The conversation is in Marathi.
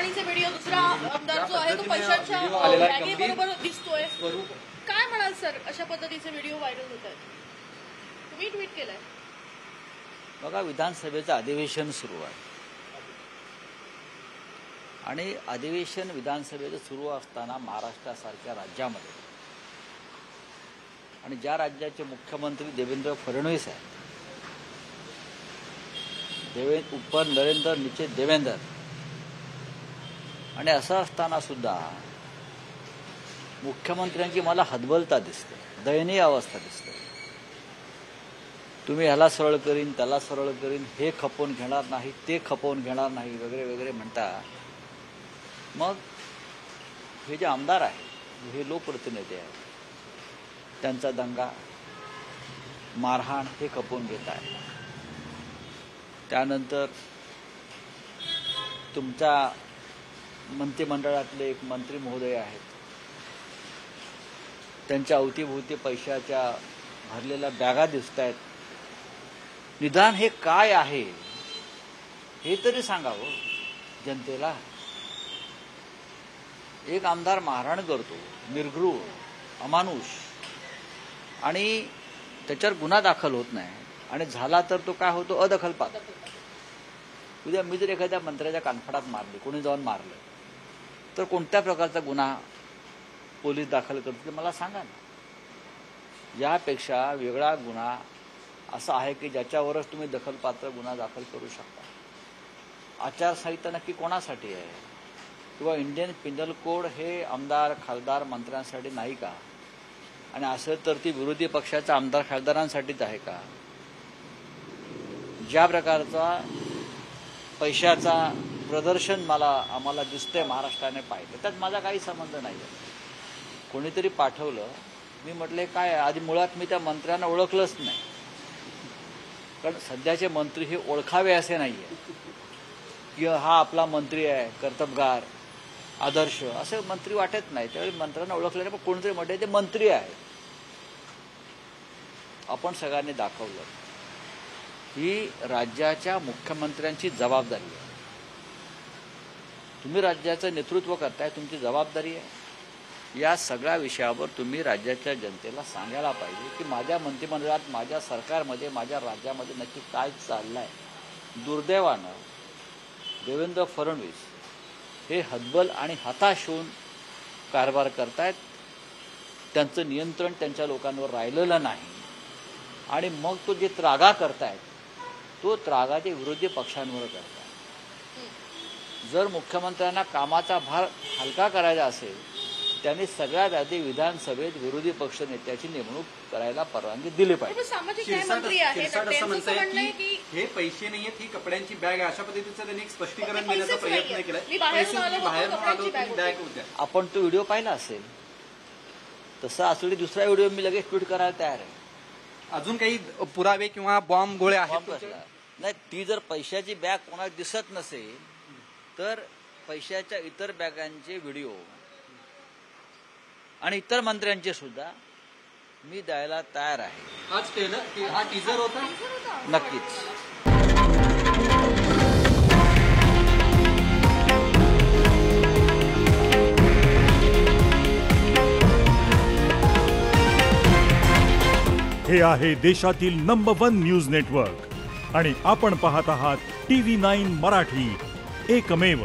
मारहाणीचे व्हिडिओ दुसरा आमदार जो आहे तो पैशांच्या बॅगेबरोबर दिसतोय. काय म्हणाल सर, अशा पद्धतीचे व्हिडिओ व्हायरल होत आहेत, तुम्ही ट्विट केलंय. बघा, विधानसभेचं अधिवेशन सुरू आहे आणि अधिवेशन विधानसभेचं सुरू असताना महाराष्ट्रासारख्या राज्यामध्ये आणि ज्या राज्याचे मुख्यमंत्री देवेंद्र फडणवीस आहेत, ऊपर नरेंद्र नीचे देवेंद्र, आणि असं असताना सुद्धा मुख्यमंत्र्यांची मला हतबलता दिसते, दयनीय अवस्था दिसते. तुम्ही ह्याला सरळ करीन, त्याला सरळ करीन, हे खपवून घेणार नाही, ते खपवून घेणार नाही वगैरे वगैरे म्हणता. मग हे जे आमदार आहेत, हे लोकप्रतिनिधी आहेत, त्यांचा दंगा, मारहाण हे खपवून घेत आहे. त्यानंतर तुमच्या मंत्रिमंडळातले एक मंत्री महोदय आहेत, त्यांच्या अवतीभोवती पैशाच्या भरलेल्या बॅगा दिसत आहेत. निदान हे काय आहे हे तरी सांगावं जनतेला. एक आमदार मारहाण करतो, निर्घृण, अमानुष, आणि त्याच्यावर गुन्हा दाखल होत नाही, आणि झाला तर तो काय होतो, अदखलपात्र. उद्या मी जर एखाद्या मंत्र्याच्या कानफडात मारली, कोणी जाऊन मारलं, तर कोणत्या प्रकारचा गुन्हा पोलीस दाखल करतील मला सांगा ना. यापेक्षा वेगळा गुन्हा असा आहे की ज्याच्यावरच तुम्ही दखलपात्र गुन्हा दाखल करू शकता. आचारसंहिता नक्की कोणासाठी आहे? किंवा इंडियन पिनल कोड हे आमदार, खासदार, मंत्र्यांसाठी नाही का? आणि असं तर ती विरोधी पक्षाच्या आमदार, खासदारांसाठीच आहे का? ज्या प्रकारचा पैशाचा प्रदर्शन आम्हाला दिसतंय महाराष्ट्राने पाहिलं, त्यात माझा काही संबंध नाही. कोणीतरी पाठवलं, मी म्हटले काय, आधी मुळात मी त्या मंत्र्यांना ओळखलंच नाही, कारण सध्याचे मंत्री हे ओळखावे असे नाहीये की हा आपला मंत्री आहे, कर्तबगार, आदर्श, असे मंत्री वाटत नाही. त्यावेळी मंत्र्यांना ओळखले नाही, पण कोणीतरी म्हटले ते मंत्री आहे. आपण सगळ्यांनी दाखवलं ही राज्याच्या मुख्यमंत्र्यांची जबाबदारी आहे. तुम्ही राज्याचं नेतृत्व करताय, तुमची जबाबदारी आहे. या सगळ्या विषयावर तुम्ही राज्याच्या जनतेला सांगायला पाहिजे की माझ्या मंत्रिमंडळात, माझ्या सरकारमध्ये, माझ्या राज्यामध्ये नक्की काय चाललंय. दुर्दैवानं देवेंद्र फडणवीस हे हतबल आणि हताश होऊन कारभार करतायत. त्यांचं नियंत्रण त्यांच्या लोकांवर राहिलेलं नाही, आणि मग तो जे त्रागा करतायत तो त्रागा ते विरोधी पक्षांवर करतात. जर मुख्यमंत्र्यांना कामाचा भार हलका करायचा असेल, त्यांनी सगळ्यात आधी विधानसभेत विरोधी पक्ष नेत्याची नेमणूक करायला परवानगी दिली पाहिजे. हे पैसे नाहीयेत, ही कपड्यांची बॅग आहे, अशा पद्धतीचं त्यांनी एक स्पष्टीकरण देण्याचा प्रयत्न केलाय. आपण तो व्हिडिओ पाहिला असेल, तसा असलेली दुसरा व्हिडिओ मी लगेच ट्विट करायला तयार आहे. अजून काही पुरावे किंवा बॉम्ब गोळे आहेत? नाही, ती जर पैशाची बॅग कोणाला दिसत नसेल तर पैशाच्या इतर बॅगांचे व्हिडिओ आणि इतर मंत्र्यांचे सुद्धा मी द्यायला तयार आहे. हा टीजर होता? नक्कीच. हे आहे देशातील नंबर 1 न्यूज नेटवर्क आणि आपण पाहत आहात TV9 मराठी, एकमेव.